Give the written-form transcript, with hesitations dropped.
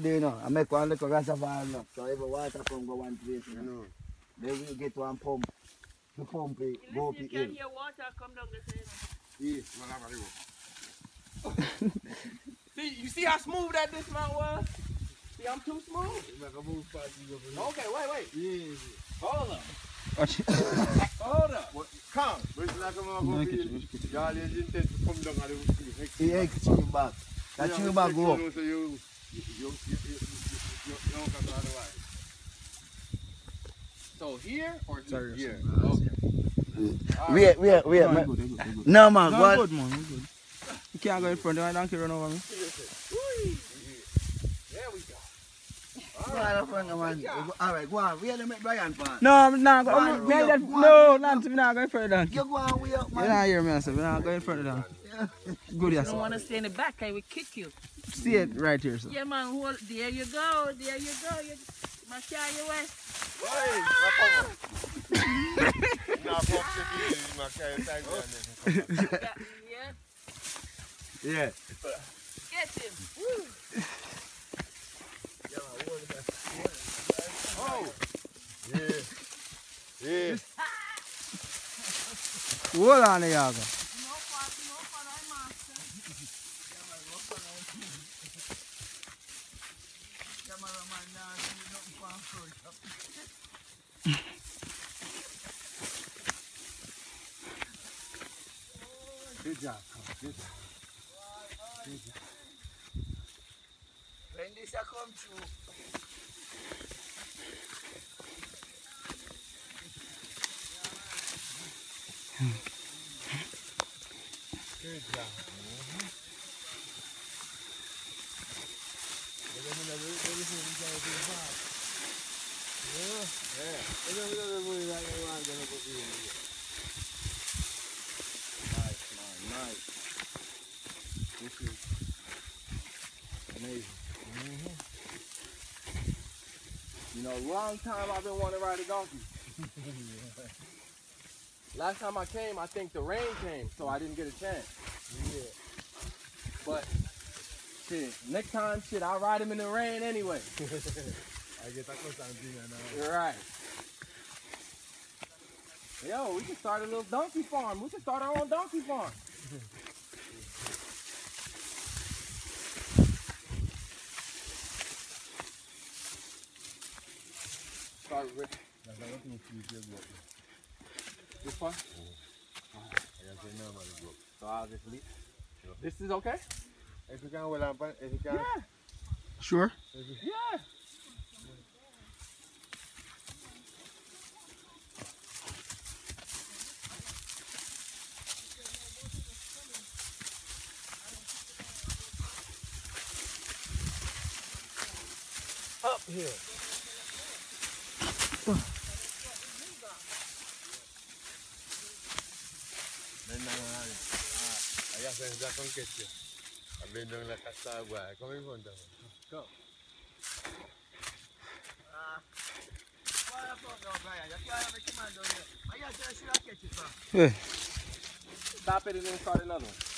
you know, I make one little reservoir now. So every water come go one place, you know. Then we get one pump. The pump it, go up You it can in. hear water come down the same. Yes, See, you see how smooth that dismount was? See, I'm too smooth. Okay, wait. yes. Hold up. Watch it. Hold up. Come. Yeah, chicken bag. That chicken bag go up. So here or Sorry, here? sorry. Wait. Good. No, man, No, go good, man. Good. You can't go in front. You don't run over me. There we go. Alright, go on. Where they make Brian pass? No, I'm not going. No, Nancy, we're not going further down. You go on way up, You man. don't hear me, sir. We're not going further down. Good, yes. You don't want to stay in the back, I will kick you. See it right here, sir. Yeah, man, hold. There you go. There you go. You must carry your way. Yeah. Get him. Oh. Yeah. Hold on, Yaga. No fun, I master. Cameraman, now, nothing fun. Good job. When this a come through. Good job. Nice. This is amazing. You know, long time I've been wanting to ride a donkey. Last time I came, I think the rain came, so I didn't get a chance. Yeah. But shit, next time, shit, I'll ride him in the rain anyway. I get that close now. You're right. Yo, we can start a little donkey farm. We can start our own donkey farm. Start with this one. So I'll just leave. This is okay? If you can, well, if you can. Yeah. Sure. Yeah. Up here. Allá se da con que tío. Abriendo en la casa de agua. ¿Cómo me cuentas? Go. Yeah. Stop it and then start another one.